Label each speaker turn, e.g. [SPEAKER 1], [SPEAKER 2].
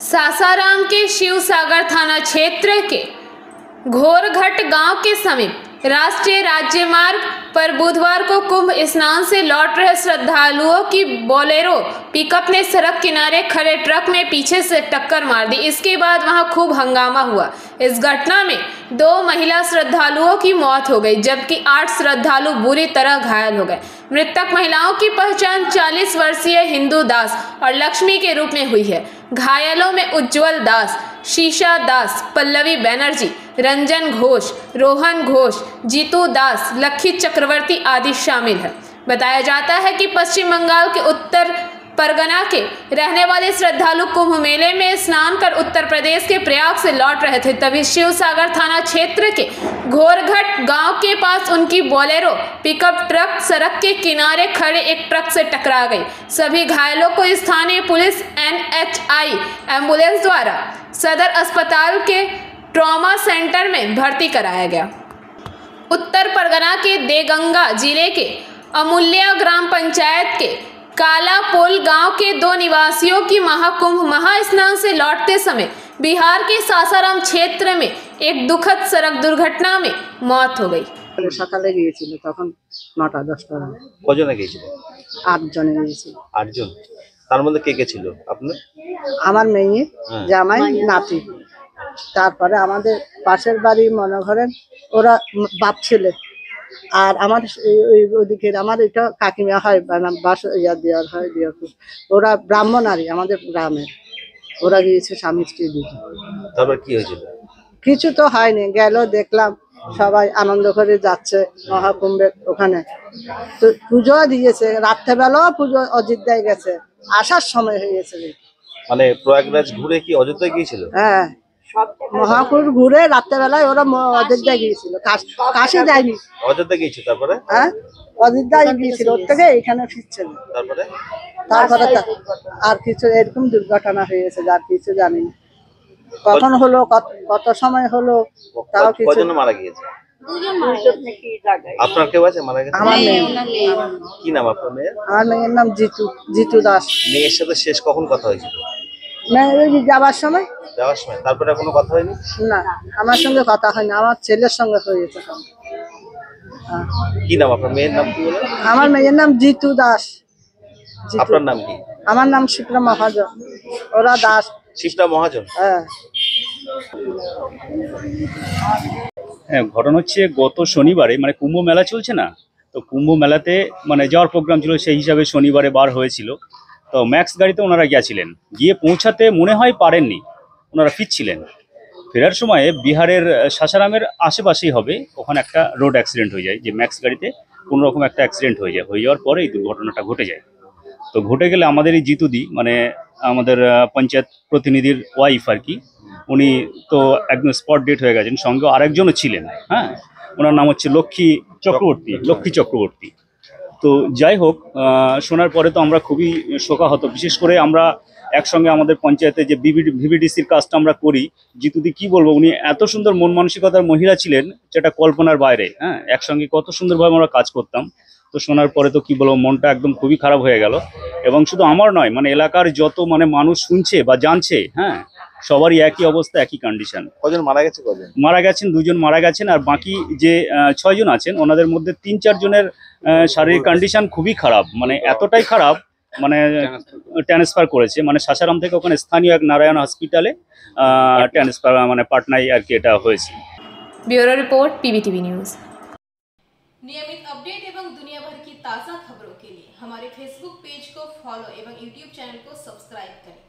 [SPEAKER 1] सासाराम के शिवसागर थाना क्षेत्र के घोरघट गांव के समीप राष्ट्रीय राज्यमार्ग पर बुधवार को कुंभ स्नान से लौट रहे श्रद्धालुओं की बोलेरो पिकअप ने सड़क किनारे खड़े ट्रक में पीछे से टक्कर मार दी। इसके बाद वहां खूब हंगामा हुआ। इस घटना में 2 महिला श्रद्धालुओं की मौत हो गई, जबकि 8 श्रद्धालु बुरी तरह घायल हो गए। मृतक महिलाओं की पहचान 40 वर्षीय हिंदू दास और लक्ष्मी के रूप में हुई है। घायलों में उज्जवल दास, शीशा दास, पल्लवी बनर्जी, रंजन घोष, रोहन घोष, जीतू दास, लक्की चक्रवर्ती आदि शामिल है। बताया जाता है कि पश्चिम बंगाल के उत्तर परगना के रहने वाले श्रद्धालु कुंभ मेले में स्नान कर उत्तर प्रदेश के प्रयाग से लौट रहे थे। तभी शिवसागर थाना क्षेत्र के घोरघट गांव के पास उनकी बोलेरो पिकअप ट्रक सड़क के किनारे खड़े एक ट्रक से टकरा गई। सभी घायलों को स्थानीय पुलिस NHI एम्बुलेंस द्वारा सदर अस्पताल के ट्रॉमा सेंटर में भर्ती कराया गया। उत्तर परगना के देगंगा जिले के अमूल्या ग्राम पंचायत के कालापोल गांव के 2 निवासियों की महाकुंभ महास्नान से लौटते समय बिहार के सासाराम क्षेत्र में एक दुखद सड़क दुर्घटना में मौत हो गई।
[SPEAKER 2] সকালে গিয়েছিল তখন 9টা 10টা।
[SPEAKER 3] কজনে গিয়েছিল?
[SPEAKER 2] 8 জনে গিয়েছিল।
[SPEAKER 3] 8 জন। তার মধ্যে কে কে ছিল আপনার?
[SPEAKER 2] আমার মেয়ে, জামাই, নাতি। তারপরে আমাদের পাশের বাড়ি মনে করেন ওরা বাপ ছেলে। আর আমার ওইদিকে আমার এটা কাকিমা হয় বাস দেওয়ার হয় দিয়ারপুর। ওরা ব্রাহ্মণারি আমাদের গ্রামের। ওরা গিয়েছে স্বামী স্ত্রী দুজন।
[SPEAKER 3] তারপর কি হয়েছিল?
[SPEAKER 2] কিছু তো হয়নি, গেল দেখলাম সবাই আনন্দ করে যাচ্ছে মহাকুম্ভের ওখানে। তো পুজো দিয়েছে, রাত্রেবেলাও পুজো অযোধ্যায় গেছে, আসার সময় হয়ে গেছে।
[SPEAKER 3] মানে প্রয়াগরাজ ঘুরে কি অযোধ্যা গিয়েছিল?
[SPEAKER 2] হ্যাঁ, মহাকুম্ভ ঘুরে রাত্রেবেলায় ওরা অযোধ্যায় গিয়েছিল, কাশি যায়নি।
[SPEAKER 3] অযোধ্যা গিয়েছিল তারপরে?
[SPEAKER 2] হ্যাঁ, অযোধ্যায় গিয়েছিল, ওর থেকে এখানে ফিরছিল।
[SPEAKER 3] তারপরে
[SPEAKER 2] আর কিছু এরকম দুর্ঘটনা হয়েছে যার কিছু জানি না। কখন হলো, কত সময় হলো তাও কিছু।
[SPEAKER 3] কজন মারা গিয়েছে?
[SPEAKER 2] 2 জন মারা গেছে।
[SPEAKER 3] আপনার কেউ আছে মারা গেছে?
[SPEAKER 2] আমার মেয়ে।
[SPEAKER 3] কি নাম আপনার মেয়ের?
[SPEAKER 2] আমার মেয়ের নাম জিতু দাস।
[SPEAKER 3] মেয়ের সাথে শেষ কখন কথা হয়েছিল?
[SPEAKER 2] মেয়ে যাওয়ার সময়।
[SPEAKER 3] তারপরে কোনো কথা হয়নি?
[SPEAKER 2] না, আমার সঙ্গে কথা হয়নি, আমার ছেলের সঙ্গে হয়েছে।
[SPEAKER 3] কি নাম আপনার মেয়ের? নাম কি বলেন?
[SPEAKER 2] আমার মেয়ের নাম জিতু দাস।
[SPEAKER 3] আপনার নাম কি?
[SPEAKER 2] আমার নাম শিপ্রা মহাজন। ওরা দাস।
[SPEAKER 3] শিপ্রা মহাজন?
[SPEAKER 2] হ্যাঁ।
[SPEAKER 4] হ্যাঁ, ঘটনা হচ্ছে গত শনিবারে মানে কুম্ভ মেলা চলছে না, তো কুম্ভ মেলাতে মানে যাওয়ার প্রোগ্রাম ছিল, সেই হিসাবে শনিবারে বার হয়েছিল। তো ম্যাক্স গাড়িতে ওনারা গিয়েছিলেন, গিয়ে পৌঁছাতে মনে হয় পারেননি, ওনারা ফিরছিলেন। ফেরার সময় বিহারের সাসারামের আশেপাশেই হবে, ওখানে একটা রোড অ্যাক্সিডেন্ট হয়ে যায়, যে ম্যাক্স গাড়িতে কোনো রকম একটা অ্যাক্সিডেন্ট হয়ে যাওয়ার পরে এই দুর্ঘটনাটা ঘটে যায়। তো ঘটে গেলে আমাদের এই জিতুদি মানে আমাদের পঞ্চায়েত প্রতিনিধির ওয়াইফ আর কি, উনি তো একদম স্পট ডেট হয়ে গেছেন, সঙ্গে আরেকজনও ছিলেন। হ্যাঁ, ওনার নাম হচ্ছে লক্ষ্মী চক্রবর্তী। তো যাই হোক, শোনার পরে তো আমরা খুবই শোকাহত। বিশেষ করে আমরা একসঙ্গে আমাদের পঞ্চায়েতে যে ভিভিডিসির কাজটা আমরা করি, জিতুদি কি বলবো, উনি এত সুন্দর মন মানসিকতার মহিলা ছিলেন যেটা কল্পনার বাইরে। হ্যাঁ, একসঙ্গে কত সুন্দরভাবে আমরা কাজ করতাম। তো শোনার পরে তো কি বলবো, মনটা একদম খুবই খারাপ হয়ে গেল। এবং শুধু আমার নয়, মানে এলাকার যত মানে মানুষ শুনছে বা জানছে, হ্যাঁ, সবারই একই অবস্থা, একই কন্ডিশন।
[SPEAKER 3] কজন মারা গেছে?
[SPEAKER 4] মারা গেছেন 2 জন মারা গেছেন, আর বাকি যে 6 জন আছেন ওনাদের মধ্যে 3-4 জনের শারীরিক কন্ডিশন খুবই খারাপ, মানে এতটাই খারাপ মানে ট্রান্সফার করেছে, মানে সাসারাম থেকে ওখানে স্থানীয় এক নারায়ণ হসপিটালে ট্রান্সফার মানে পাটনায় আর কি এটা হয়েছে।
[SPEAKER 1] Bureau report PBTV news.
[SPEAKER 5] नियमित अपडेट एवं दुनिया भर की ताज़ा खबरों के लिए हमारे फेसबुक पेज को फॉलो एवं यूट्यूब चैनल को सब्सक्राइब करें।